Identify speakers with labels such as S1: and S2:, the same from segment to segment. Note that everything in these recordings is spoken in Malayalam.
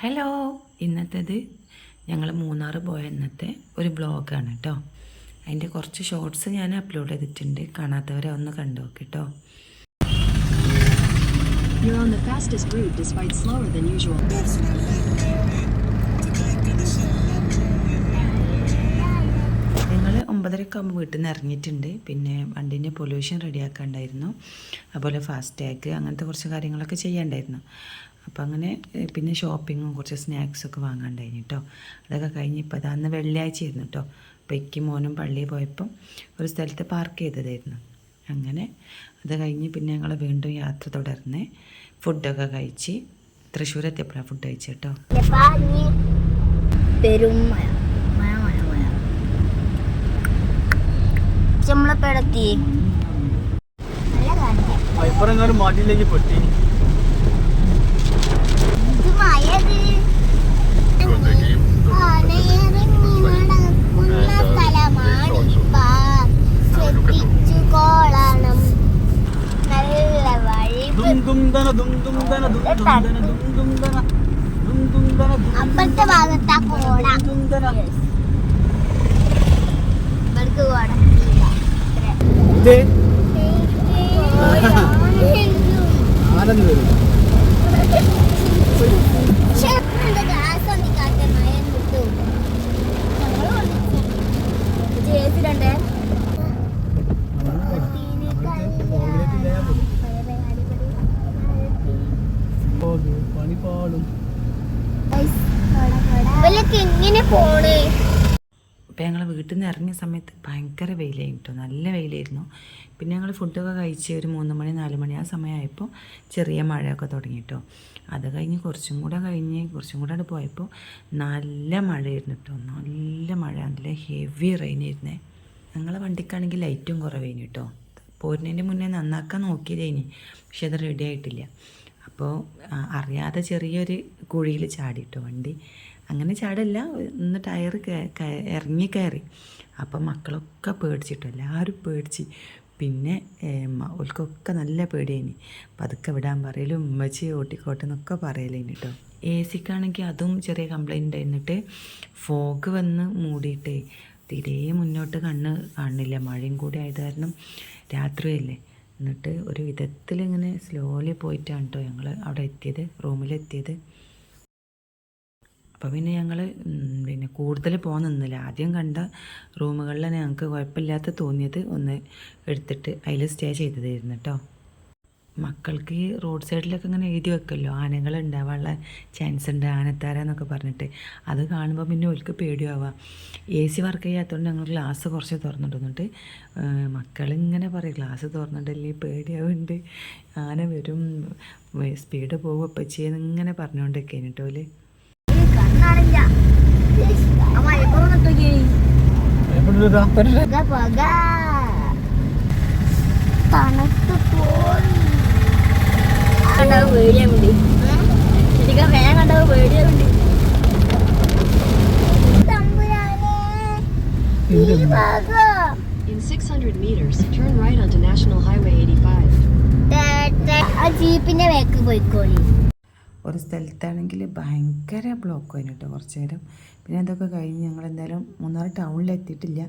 S1: ഹലോ, ഇന്നത്തേത് ഞങ്ങൾ മൂന്നാർ പോയ ഇന്നത്തെ ഒരു വ്ളോഗാണ് കേട്ടോ. അതിൻ്റെ കുറച്ച് ഷോർട്സ് ഞാൻ അപ്ലോഡ് ചെയ്തിട്ടുണ്ട്. കാണാത്തവരെ ഒന്ന് കണ്ടു നോക്ക് കേട്ടോ.
S2: You're on the fastest route despite slower than usual.
S1: ഞങ്ങൾ 9:30 ആകുമ്പോൾ വീട്ടിൽ നിന്ന് ഇറങ്ങിയിട്ടുണ്ട്. പിന്നെ വണ്ടീൻ്റെ പൊല്യൂഷൻ റെഡിയാക്കാണ്ടായിരുന്നു, അതുപോലെ ഫാസ്ടാഗ് അങ്ങനത്തെ കുറച്ച് കാര്യങ്ങളൊക്കെ ചെയ്യാണ്ടായിരുന്നു. അപ്പോൾ അങ്ങനെ പിന്നെ ഷോപ്പിങ്ങും കുറച്ച് സ്നാക്സൊക്കെ വാങ്ങാണ്ടായിരുന്നു കേട്ടോ. അതൊക്കെ കഴിഞ്ഞ് ഇപ്പോൾ അന്ന് വെള്ളിയാഴ്ചയായിരുന്നു കേട്ടോ. അപ്പോൾ എനിക്ക് മോനും പള്ളിയിൽ പോയപ്പം ഒരു സ്ഥലത്ത് പാർക്ക് ചെയ്തതായിരുന്നു. അങ്ങനെ അത് കഴിഞ്ഞ് പിന്നെ ഞങ്ങൾ വീണ്ടും യാത്ര തുടർന്ന് ഫുഡൊക്കെ കഴിച്ച് തൃശ്ശൂർ എത്തിയപ്പോഴാണ് ഫുഡ് കഴിച്ചു കേട്ടോ.
S3: മാറ്റിലേക്ക് പൊട്ടി
S4: അപ്പുറത്തെ ഭാഗത്താ കോട. എങ്ങനെ പോണേ?
S1: അപ്പോൾ ഞങ്ങൾ വീട്ടിൽ നിന്ന് ഇറങ്ങിയ സമയത്ത് ഭയങ്കര വെയിലായിരുന്നു കേട്ടോ, നല്ല വെയിലായിരുന്നു. പിന്നെ ഞങ്ങൾ ഫുഡൊക്കെ കഴിച്ച് ഒരു 3 മണി 4 മണി ആ സമയമായപ്പോൾ ചെറിയ മഴയൊക്കെ തുടങ്ങി കേട്ടോ. അത് കഴിഞ്ഞ് കുറച്ചും കൂടെ പോയപ്പോൾ നല്ല മഴയായിരുന്നു കേട്ടോ. നല്ല മഴ, നല്ല ഹെവി റെയിനായിരുന്നേ. ഞങ്ങളെ വണ്ടിക്കാണെങ്കിൽ ലൈറ്റും കുറവായിരുന്നു കേട്ടോ. പോരുന്നതിൻ്റെ മുന്നേ നന്നാക്കാൻ നോക്കിയതേനി, പക്ഷെ അത് റെഡി ആയിട്ടില്ല. അപ്പോൾ അറിയാതെ ചെറിയൊരു കുഴിയിൽ ചാടിട്ടോ വണ്ടി. അങ്ങനെ ചാടല്ല, ഒന്ന് ടയർ ഇറങ്ങി കയറി. അപ്പം മക്കളൊക്കെ പേടിച്ചിട്ടോ, എല്ലാവരും പേടിച്ച്. പിന്നെ ഓൾക്കൊക്കെ നല്ല പേടിയേനി. പതുക്കെ വിടാൻ പറയലും ഉമ്മച്ചി ഓട്ടിക്കോട്ടെ എന്നൊക്കെ പറയലേനി കേട്ടോ. എ സിക്കാണെങ്കിൽ അതും ചെറിയ കംപ്ലൈൻറ്റ് ആയിരുന്നിട്ട് ഫോഗ് വന്ന് മൂടിയിട്ടേ തീരെ മുന്നോട്ട് കണ്ണ് കാണില്ല. മഴയും കൂടി ആയത് കാരണം രാത്രിയല്ലേ. എന്നിട്ട് ഒരു വിധത്തിൽ ഇങ്ങനെ സ്ലോലി പോയിട്ടാണ് കേട്ടോ ഞങ്ങൾ അവിടെ എത്തിയത്, റൂമിലെത്തിയത്. അപ്പോൾ പിന്നെ ഞങ്ങൾ കൂടുതൽ പോകാൻ നിന്നില്ല. ആദ്യം കണ്ട റൂമുകളിൽ ഞങ്ങൾക്ക് കുഴപ്പമില്ലാത്ത തോന്നിയത് ഒന്ന് എടുത്തിട്ട് അതിൽ സ്റ്റേ ചെയ്തതായിരുന്നു കേട്ടോ. മക്കൾക്ക് ഈ റോഡ് സൈഡിലൊക്കെ ഇങ്ങനെ എഴുതി വെക്കുമല്ലോ, ആനകൾ ഉണ്ടാവാനുള്ള ചാൻസ് ഉണ്ട്, ആനത്താര എന്നൊക്കെ പറഞ്ഞിട്ട്. അത് കാണുമ്പോൾ പിന്നെ ഓൾക്ക് പേടിയാവാം. എ സി വർക്ക് ചെയ്യാത്തതുകൊണ്ട് ഞങ്ങൾ ഗ്ലാസ് കുറച്ച് തുറന്നിട്ട് മക്കളിങ്ങനെ പറയും, ഗ്ലാസ് തുറന്നിട്ടല്ലേ പേടിയാവുന്നുണ്ട്, ആന വരും, സ്പീഡ് പോകും അപ്പച്ചേന്ന് ഇങ്ങനെ പറഞ്ഞുകൊണ്ടൊക്കെ കേട്ടോ.
S4: തണുത്ത് പോയി
S2: In 600 meters, turn right onto National Highway 85.
S4: ജീപ്പിന്റെ wake പോയിക്കോളി.
S1: ഒരു സ്ഥലത്താണെങ്കിൽ ഭയങ്കര ബ്ലോക്ക് ആയിരുന്നു കേട്ടോ കുറച്ച് നേരം. പിന്നെ അതൊക്കെ കഴിഞ്ഞ് ഞങ്ങൾ എന്തായാലും മൂന്നാർ ടൗണിലെത്തിയിട്ടില്ല.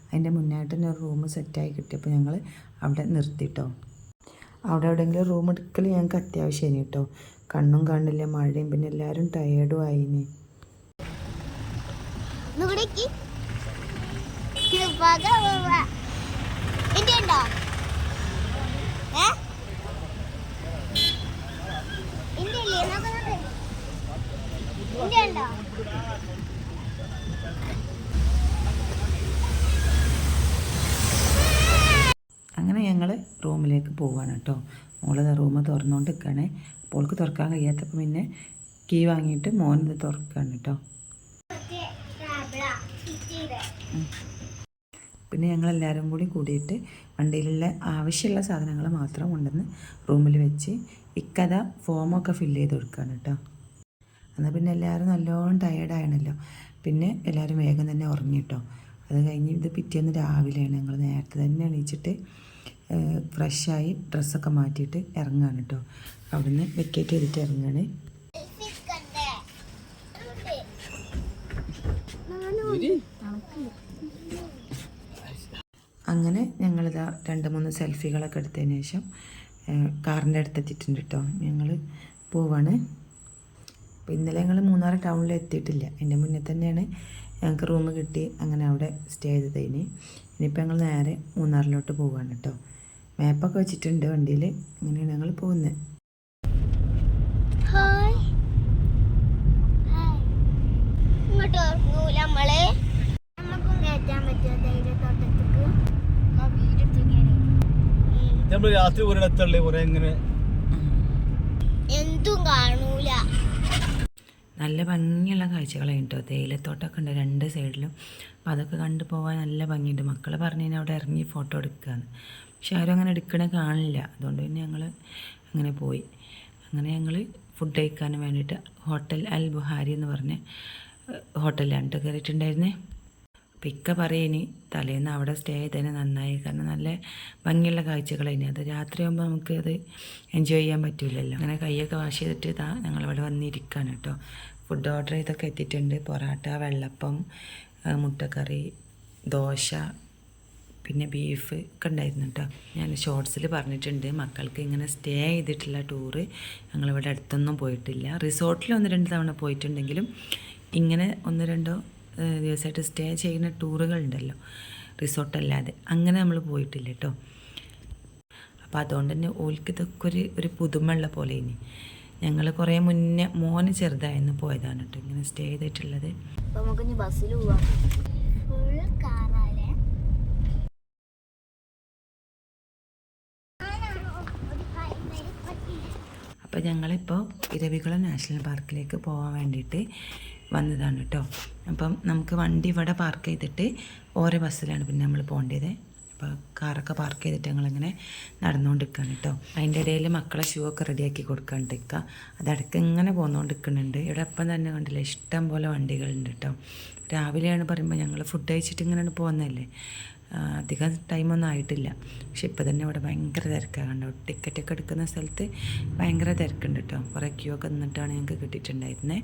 S1: അതിൻ്റെ മുന്നായിട്ട് തന്നെ ഒരു റൂം സെറ്റായി കിട്ടിയപ്പോൾ ഞങ്ങൾ അവിടെ നിർത്തിട്ടോ. അവിടെ എവിടെയെങ്കിലും റൂം എടുക്കൽ ഞങ്ങൾക്ക് അത്യാവശ്യമായിരുന്നു കേട്ടോ. കണ്ണും കാണില്ല, മഴയും, പിന്നെ എല്ലാവരും ടയേർഡും ആയിന്. അങ്ങനെ ഞങ്ങൾ റൂമിലേക്ക് പോവുകയാണ് കേട്ടോ. മോള് റൂം തുറന്നുകൊണ്ട് നിൽക്കുകയാണ്. അപ്പോൾക്ക് തുറക്കാൻ കഴിയാത്തപ്പോൾ പിന്നെ കീ വാങ്ങിയിട്ട് മോനിത് തുറക്കുകയാണ് കേട്ടോ. പിന്നെ ഞങ്ങളെല്ലാവരും കൂടിയിട്ട് വണ്ടിയിലുള്ള ആവശ്യമുള്ള സാധനങ്ങൾ മാത്രം കൊണ്ടുവന്ന് റൂമിൽ വെച്ച് ഇക്കഥ ഫോമൊക്കെ ഫില്ല് ചെയ്ത് കൊടുക്കുകയാണ് കേട്ടോ. എന്നാൽ പിന്നെ എല്ലാവരും നല്ലോണം ടയേർഡായണല്ലോ. പിന്നെ എല്ലാവരും വേഗം തന്നെ ഉറങ്ങി കേട്ടോ. അത് കഴിഞ്ഞ് ഇത് പിറ്റേന്ന് രാവിലെയാണ് ഞങ്ങൾ നേരത്തെ തന്നെ എണീച്ചിട്ട് ഫ്രഷായി ഡ്രസ്സൊക്കെ മാറ്റിയിട്ട് ഇറങ്ങുകയാണ് കേട്ടോ. അവിടുന്ന് വെക്കേറ്റ് ചെയ്തിട്ട് ഇറങ്ങുകയാണ്. അങ്ങനെ ഞങ്ങളിതാ 2-3 സെൽഫികളൊക്കെ എടുത്തതിന് ശേഷം കാറിൻ്റെ അടുത്തെത്തിയിട്ടുണ്ട് കേട്ടോ. ഞങ്ങൾ പോവാണ്. അപ്പോൾ ഇന്നലെ ഞങ്ങൾ മൂന്നാർ ടൗണിൽ എത്തിയിട്ടില്ല. എൻ്റെ മുന്നേ തന്നെയാണ് ഞങ്ങൾക്ക് റൂം കിട്ടി. അങ്ങനെ അവിടെ സ്റ്റേ ചെയ്തതിന്. ഇനിയിപ്പോൾ ഞങ്ങൾ നേരെ മൂന്നാറിലോട്ട് പോവുകയാണ് കേട്ടോ. മാപ്പൊക്കെ വെച്ചിട്ടുണ്ട് വണ്ടിയിൽ. അങ്ങനെയാണ് ഞങ്ങൾ പോകുന്നത്.
S3: രാത്രി ഒരിടത്തല്ലേ എങ്ങനെ
S4: എന്തും കാണൂല.
S1: നല്ല ഭംഗിയുള്ള കാഴ്ചകളാണ് കേട്ടോ. തേയിലത്തോട്ടമൊക്കെ ഉണ്ട് 2 സൈഡിലും. അപ്പോൾ അതൊക്കെ കണ്ടു പോകാൻ നല്ല ഭംഗിയുണ്ട്. മക്കൾ പറഞ്ഞു കഴിഞ്ഞാൽ അവിടെ ഇറങ്ങി ഫോട്ടോ എടുക്കുകയെന്ന്. പക്ഷെ ആരും അങ്ങനെ എടുക്കണ കാണില്ല. അതുകൊണ്ട് പിന്നെ ഞങ്ങൾ അങ്ങനെ പോയി. അങ്ങനെ ഞങ്ങൾ ഫുഡ് കഴിക്കാൻ വേണ്ടിയിട്ട് ഹോട്ടൽ അൽ ബുഹാരി എന്ന് പറഞ്ഞ ഹോട്ടലിലാണ് കേട്ടോ കയറിയിട്ടുണ്ടായിരുന്നേ. അപ്പോൾ ഇക്ക പറയേനി തലേന്ന് അവിടെ സ്റ്റേ ചെയ്തതിന് നന്നായി. കാരണം നല്ല ഭംഗിയുള്ള കാഴ്ചകളായിനി. അത് രാത്രിയാകുമ്പോൾ നമുക്ക് അത് എൻജോയ് ചെയ്യാൻ പറ്റില്ലല്ലോ. അങ്ങനെ കൈയൊക്കെ വാഷ് ചെയ്തിട്ട് ഇതാ ഞങ്ങളിവിടെ വന്നിരിക്കുകയാണ് കേട്ടോ. ഫുഡ് ഓർഡർ ചെയ്തൊക്കെ എത്തിയിട്ടുണ്ട്. പൊറാട്ട, വെള്ളപ്പം, മുട്ടക്കറി, ദോശ, പിന്നെ ബീഫ് ഒക്കെ ഉണ്ടായിരുന്നു കേട്ടോ. ഞാൻ ഷോർട്സിൽ പറഞ്ഞിട്ടുണ്ട് മക്കൾക്ക് ഇങ്ങനെ സ്റ്റേ ചെയ്തിട്ടുള്ള ടൂറ് ഞങ്ങളിവിടെ അടുത്തൊന്നും പോയിട്ടില്ല. റിസോർട്ടിൽ 1-2 തവണ പോയിട്ടുണ്ടെങ്കിലും ഇങ്ങനെ 1-2 ദിവസമായിട്ട് സ്റ്റേ ചെയ്യുന്ന ടൂറുകളുണ്ടല്ലോ റിസോർട്ടല്ലാതെ, അങ്ങനെ നമ്മൾ പോയിട്ടില്ല കേട്ടോ. അപ്പോൾ അതുകൊണ്ട് തന്നെ ഓൽക്ക് ഇതൊക്കെ ഒരു പുതുമയുള്ള പോലെ ഇനി. ഞങ്ങൾ കുറേ മുന്നേ മോന് ചെറുതായിരുന്നു പോയതാണ് കേട്ടോ ഇങ്ങനെ സ്റ്റേ ചെയ്തിട്ടുള്ളത്.
S4: അപ്പോൾ നമുക്കിനി ബസ്സിൽ പോവാം. ഫുൾ കാറാലേ.
S1: അപ്പോൾ ഞങ്ങളിപ്പോൾ ഇരവികുളം നാഷണൽ പാർക്കിലേക്ക് പോകാൻ വേണ്ടിയിട്ട് വന്നതാണ് കേട്ടോ. അപ്പം നമുക്ക് വണ്ടി ഇവിടെ പാർക്ക് ചെയ്തിട്ട് ഓരോ ബസ്സിലാണ് പിന്നെ നമ്മൾ പോകേണ്ടത്. അപ്പോൾ കാറൊക്കെ പാർക്ക് ചെയ്തിട്ട് ഞങ്ങളിങ്ങനെ നടന്നുകൊണ്ടിരിക്കുകയാണ് കേട്ടോ. അതിൻ്റെ ഇടയിൽ മക്കളെ ഷൂ ഒക്കെ റെഡിയാക്കി കൊടുക്കാണ്ടിരിക്കുക. അതടക്കം ഇങ്ങനെ പോന്നുകൊണ്ടിരിക്കുന്നുണ്ട്. ഇവിടെ അപ്പം തന്നെ കണ്ടില്ല ഇഷ്ടം പോലെ വണ്ടികളുണ്ട് കേട്ടോ. രാവിലെയാണ് പറയുമ്പോൾ ഞങ്ങൾ ഫുഡ് കഴിച്ചിട്ട് ഇങ്ങനെയാണ് പോകുന്നതല്ലേ, അധികം ടൈമൊന്നും ആയിട്ടില്ല. പക്ഷെ ഇപ്പോൾ തന്നെ ഇവിടെ ഭയങ്കര തിരക്കാണ് കണ്ടോ. ടിക്കറ്റൊക്കെ എടുക്കുന്ന സ്ഥലത്ത് ഭയങ്കര തിരക്കുണ്ട് കേട്ടോ. കുറേ ക്യൂ ഒക്കെ നിന്നിട്ടാണ് ഞങ്ങൾക്ക് കിട്ടിയിട്ടുണ്ടായിരുന്നത്.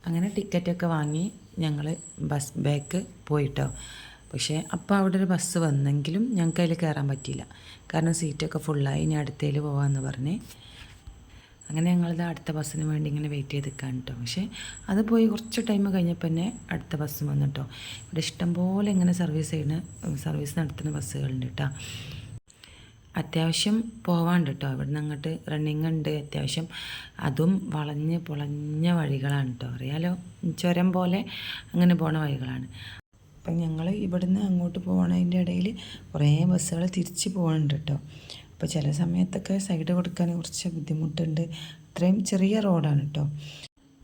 S1: അങ്ങനെ ടിക്കറ്റൊക്കെ വാങ്ങി ഞങ്ങൾ ബസ് ബാക്ക് പോയിട്ടോ. പക്ഷേ അപ്പോൾ അവിടെ ഒരു ബസ് വന്നെങ്കിലും ഞങ്ങൾക്ക് അതിൽ കയറാൻ പറ്റിയില്ല. കാരണം സീറ്റൊക്കെ ഫുള്ളായി. ഇനി അടുത്തതിൽ പോകാമെന്ന് പറഞ്ഞ് അങ്ങനെ ഞങ്ങളിത് അടുത്ത ബസ്സിന് വേണ്ടി ഇങ്ങനെ വെയിറ്റ് ചെയ്ത് നിൽക്കാൻ കേട്ടോ. പക്ഷേ അത് പോയി കുറച്ച് ടൈം കഴിഞ്ഞപ്പോൾ തന്നെ അടുത്ത ബസ് വന്നു കേട്ടോ. ഇവിടെ ഇഷ്ടംപോലെ ഇങ്ങനെ സർവീസ് നടത്തുന്ന ബസ്സുകളുണ്ട് കേട്ടോ. അത്യാവശ്യം പോവാണ്ട് കേട്ടോ. ഇവിടുന്ന് അങ്ങോട്ട് റണ്ണിങ് ഉണ്ട് അത്യാവശ്യം. അതും വളഞ്ഞ് പൊളഞ്ഞ വഴികളാണ് കേട്ടോ. അറിയാലോ, ചുരം പോലെ അങ്ങനെ പോണ വഴികളാണ്. അപ്പം ഞങ്ങൾ ഇവിടുന്ന് അങ്ങോട്ട് പോകണതിൻ്റെ ഇടയിൽ കുറേ ബസ്സുകൾ തിരിച്ച് പോകുന്നുണ്ട് കേട്ടോ. അപ്പോൾ ചില സമയത്തൊക്കെ സൈഡ് കൊടുക്കാൻ കുറച്ച് ബുദ്ധിമുട്ടുണ്ട്. അത്രയും ചെറിയ റോഡാണ് കേട്ടോ.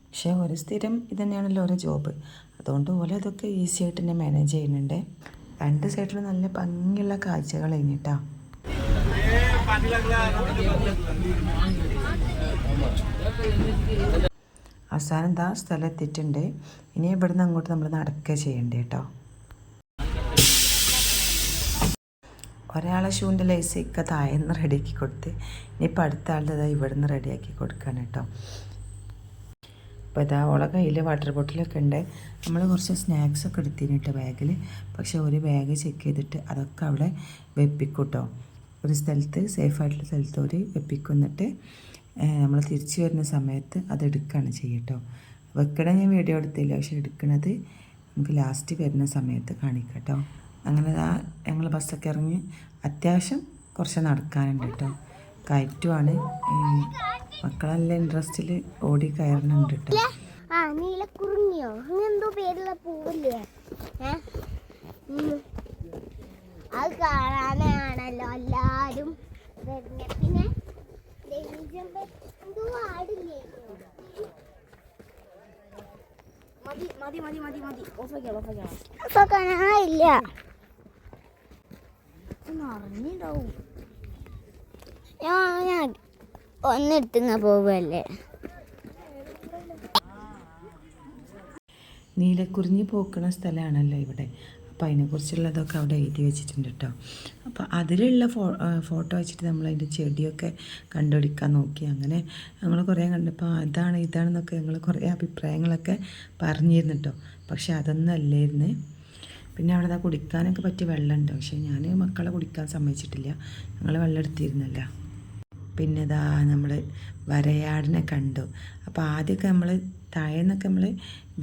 S1: പക്ഷേ ഒരു സ്ഥിരം ഇതന്നെയാണല്ലോ ഓരോ ജോബ്. അതുകൊണ്ട് പോലെ അതൊക്കെ ഈസി ആയിട്ട് തന്നെ മാനേജ് ചെയ്യുന്നുണ്ട്. 2 സൈഡിലും നല്ല ഭംഗിയുള്ള കാഴ്ചകൾ കഴിഞ്ഞിട്ടാ. അവസാനം എന്താ സ്ഥലം എത്തിയിട്ടുണ്ട്. ഇനി ഇവിടുന്ന് അങ്ങോട്ട് നമ്മൾ നടക്കുക ചെയ്യണ്ടേ കേട്ടോ. ഒരാളെ ഷൂവിൻ്റെ ലൈസൊക്കെ താഴെന്ന് റെഡിയാക്കി കൊടുത്ത് ഇനിയിപ്പോൾ അടുത്ത ആളുടെ ഇവിടുന്ന് റെഡിയാക്കി കൊടുക്കാണ് കേട്ടോ. അപ്പോൾ ഇതാ ഓളെ കയ്യിൽ വാട്ടർ ബോട്ടിലൊക്കെ ഉണ്ട്. നമ്മൾ കുറച്ച് സ്നാക്സൊക്കെ എടുത്തിന് കേട്ടോ ബാഗിൽ. പക്ഷേ ഒരു ബാഗ് ചെക്ക് ചെയ്തിട്ട് അതൊക്കെ അവിടെ വെപ്പിക്കും കേട്ടോ. ഒരു സ്ഥലത്ത് സേഫായിട്ടുള്ള സ്ഥലത്ത് ഒരു വെപ്പിക്കും. എന്നിട്ട് നമ്മൾ തിരിച്ചു വരുന്ന സമയത്ത് അത് എടുക്കുകയാണ് ചെയ്യട്ടോ. വെക്കണ ഞാൻ വീഡിയോ എടുത്തില്ല, പക്ഷെ എടുക്കണത് നമുക്ക് ലാസ്റ്റ് വരുന്ന സമയത്ത് കാണിക്കാം കേട്ടോ. അങ്ങനെ ഞങ്ങൾ ബസ്സൊക്കെ ഇറങ്ങി അത്യാവശ്യം കുറച്ച് നടക്കാനുണ്ട് കേട്ടോ. കയറ്റുമാണ്. മക്കളെല്ലാം ഇൻട്രസ്റ്റിൽ ഓടി കയറുന്നുണ്ട് കേട്ടോ.
S4: നീലക്കുറിഞ്ഞോ അങ്ങനെന്തോ പേരുള്ള പൂവില്ലേ, അത് കാണാനാണല്ലോ എല്ലാരും വരുന്നത്. പിന്നെ എന്തോ ആടില്ലേ, ഇല്ല അറിഞ്ഞിണ്ടാവും. ഞാൻ ഒന്നെടുത്തുങ്ങ പോവല്ലേ.
S1: നീലക്കുറിഞ്ഞി പോക്കണ സ്ഥലമാണല്ലോ ഇവിടെ. അപ്പോൾ അതിനെക്കുറിച്ചുള്ളതൊക്കെ അവിടെ എഴുതി വെച്ചിട്ടുണ്ട് കേട്ടോ. അപ്പോൾ അതിലുള്ള ഫോട്ടോ വെച്ചിട്ട് നമ്മളതിൻ്റെ ചെടിയൊക്കെ കണ്ടുപിടിക്കാൻ നോക്കി. അങ്ങനെ ഞങ്ങൾ കുറേ കണ്ടപ്പോൾ ഇതാണെന്നൊക്കെ ഞങ്ങൾ കുറേ അഭിപ്രായങ്ങളൊക്കെ പറഞ്ഞിരുന്നു കേട്ടോ. പക്ഷെ അതൊന്നും അല്ലായിരുന്നു. പിന്നെ അവിടെ കുടിക്കാനൊക്കെ പറ്റിയ വെള്ളമുണ്ട്. പക്ഷേ ഞാൻ മക്കളെ കുടിക്കാൻ സമ്മതിച്ചിട്ടില്ല, ഞങ്ങൾ വെള്ളം എടുത്തിരുന്നല്ല. പിന്നെ നമ്മൾ വരയാടിനെ കണ്ടു. അപ്പോൾ ആദ്യമൊക്കെ നമ്മൾ താഴേന്നൊക്കെ നമ്മൾ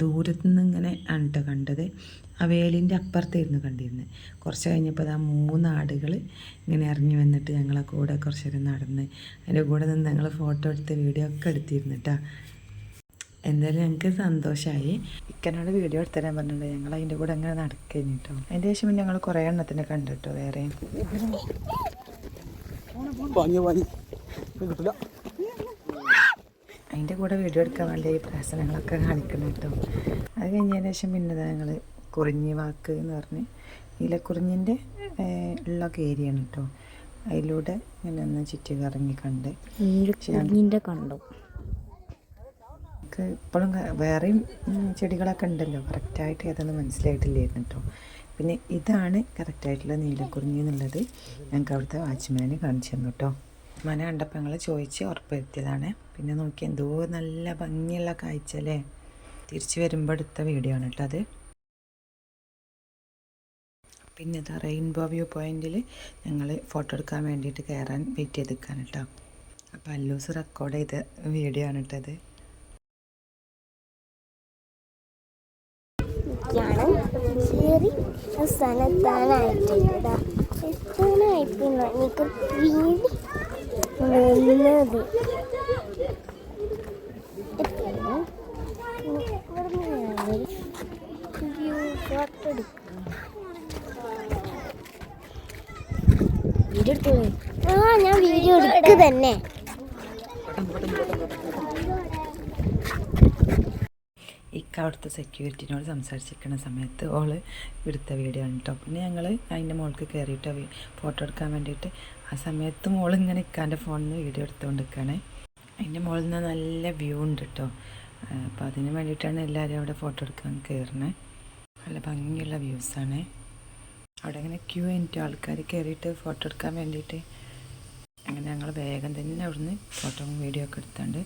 S1: ദൂരത്തുനിന്ന് ഇങ്ങനെ ആണ് കേട്ടോ കണ്ടത്. ആ വേലിൻ്റെ അപ്പുറത്തായിരുന്നു കണ്ടിരുന്നത്. കുറച്ച് കഴിഞ്ഞപ്പോൾ 3 ആടുകൾ ഇങ്ങനെ ഇറങ്ങി വന്നിട്ട് ഞങ്ങളെ കൂടെ കുറച്ച് നേരം നടന്ന് അതിൻ്റെ കൂടെ നിന്ന് ഞങ്ങൾ ഫോട്ടോ എടുത്ത് വീഡിയോ ഒക്കെ എടുത്തിരുന്നു കേട്ടോ. എന്തായാലും ഞങ്ങൾക്ക് സന്തോഷമായി. ഇക്കനോട് വീഡിയോ എടുത്തരാൻ പറഞ്ഞിട്ടുണ്ട്. ഞങ്ങൾ അതിൻ്റെ കൂടെ അങ്ങനെ നടക്കുന്നു കേട്ടോ. അതിൻ്റെ ശേഷം പിന്നെ ഞങ്ങൾ കുറേ എണ്ണത്തിനെ കണ്ടു കേട്ടോ. വേറെയും അതിൻ്റെ കൂടെ വീഡിയോ എടുക്കാൻ വേണ്ടി ഈ പ്രശ്നങ്ങളൊക്കെ കാണിക്കണം കേട്ടോ. അത് കഴിഞ്ഞതിന് ശേഷം പിന്നെ ഞങ്ങൾ കുറിഞ്ഞി വാക്ക് എന്ന് പറഞ്ഞ് നീലക്കുറിഞ്ഞിൻ്റെ ഉള്ളൊക്കെ ഏരിയയാണ് കേട്ടോ. അതിലൂടെ ഇങ്ങനെ ഒന്ന് ചുറ്റി കറങ്ങി കണ്ട്
S4: കണ്ടു.
S1: ഇപ്പോഴും വേറെയും ചെടികളൊക്കെ ഉണ്ടല്ലോ, കറക്റ്റായിട്ട് ഏതൊന്നും മനസ്സിലായിട്ടില്ലായിരുന്നു കേട്ടോ. പിന്നെ ഇതാണ് കറക്റ്റായിട്ടുള്ള നീലക്കുറിഞ്ഞി എന്നുള്ളത് ഞങ്ങൾക്ക് അവിടുത്തെ വാച്ച്മാന് കാണിച്ചു തന്നു കേട്ടോ. മന കണ്ടപ്പോൾ ഞങ്ങൾ ചോദിച്ച് ഉറപ്പുവരുത്തിയതാണ്. പിന്നെ നോക്കി എന്തോ നല്ല ഭംഗിയുള്ള കാഴ്ച അല്ലേ. തിരിച്ച് വരുമ്പോൾ എടുത്ത വീഡിയോ ആണ് കേട്ടോ അത്. പിന്നെ റെയിൻബോ വ്യൂ പോയിന്റിൽ ഞങ്ങൾ ഫോട്ടോ എടുക്കാൻ വേണ്ടിയിട്ട് കയറാൻ വെയിറ്റ് ചെയ്ത് നിൽക്കാൻ കേട്ടോ. അപ്പോൾ അല്ലൂസ് റെക്കോർഡ് ചെയ്ത വീഡിയോ ആണ് കേട്ടത്.
S4: സ്ഥലത്താനായിട്ടുണ്ട് ഞാൻ വീഡിയോ എടുക്കുക തന്നെ.
S1: അവിടുത്തെ സെക്യൂരിറ്റിനോട് സംസാരിച്ചിരിക്കുന്ന സമയത്ത് ഓള് എടുത്ത വീഡിയോ ആണ് കേട്ടോ. പിന്നെ ഞങ്ങൾ അതിൻ്റെ മുകൾക്ക് കയറിയിട്ട് ഫോട്ടോ എടുക്കാൻ വേണ്ടിയിട്ട് ആ സമയത്ത് മോളിങ്ങനെ ഇക്കാൻ്റെ ഫോണിൽ നിന്ന് വീഡിയോ എടുത്തുകൊണ്ട് നിൽക്കുകയാണ്. അതിൻ്റെ മുകളിൽ നിന്ന് നല്ല വ്യൂ ഉണ്ട് കേട്ടോ. അപ്പോൾ അതിന് വേണ്ടിയിട്ടാണ് എല്ലാവരും അവിടെ ഫോട്ടോ എടുക്കാൻ കയറുന്നത്. നല്ല ഭംഗിയുള്ള വ്യൂസാണ്. അവിടെ ഇങ്ങനെ ക്യൂ ആയിട്ട് ആൾക്കാർ കയറിയിട്ട് ഫോട്ടോ എടുക്കാൻ വേണ്ടിയിട്ട്. അങ്ങനെ ഞങ്ങൾ വേഗം തന്നെ അവിടുന്ന് ഫോട്ടോ വീഡിയോ ഒക്കെ എടുത്താണ്ട്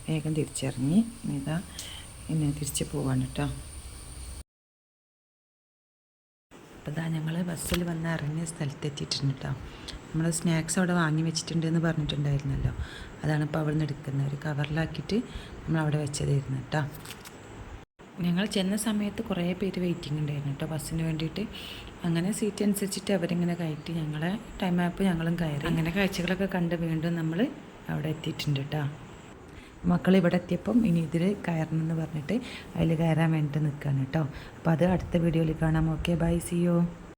S1: വേഗം തിരിച്ചിറങ്ങി ഇനി തിരിച്ച് പോവാണ് കേട്ടോ. അപ്പോൾ ഞങ്ങൾ ബസ്സിൽ വന്ന് ഇറങ്ങിയ സ്ഥലത്തെത്തിയിട്ടുണ്ട് കേട്ടോ. നമ്മൾ സ്നാക്സ് അവിടെ വാങ്ങി വെച്ചിട്ടുണ്ട് എന്ന് പറഞ്ഞിട്ടുണ്ടായിരുന്നല്ലോ, അതാണ് ഇപ്പോൾ അവിടെ നിന്ന് എടുക്കുന്നത്. ഒരു കവറിലാക്കിയിട്ട് നമ്മൾ അവിടെ വെച്ചതായിരുന്നു കേട്ടോ. ഞങ്ങൾ ചെന്ന സമയത്ത് കുറേ പേര് വെയിറ്റിംഗ് ഉണ്ടായിരുന്നു കേട്ടോ ബസ്സിന് വേണ്ടിയിട്ട്. അങ്ങനെ സീറ്റ് അനുസരിച്ചിട്ട് അവരിങ്ങനെ കയറ്റി ഞങ്ങളെ ടൈം ആയപ്പോൾ ഞങ്ങളും കയറി. അങ്ങനെ കാഴ്ചകളൊക്കെ കണ്ട് വീണ്ടും നമ്മൾ അവിടെ എത്തിയിട്ടുണ്ട് കേട്ടോ. മക്കൾ ഇവിടെ എത്തിയപ്പം ഇനി ഇതിൽ കയറണം എന്ന് പറഞ്ഞിട്ട് അതിൽ കയറാൻ വേണ്ടിയിട്ട് നിൽക്കുകയാണ് കേട്ടോ. അപ്പോൾ അത് അടുത്ത വീഡിയോയിൽ കാണാം. Okay, bye, see U.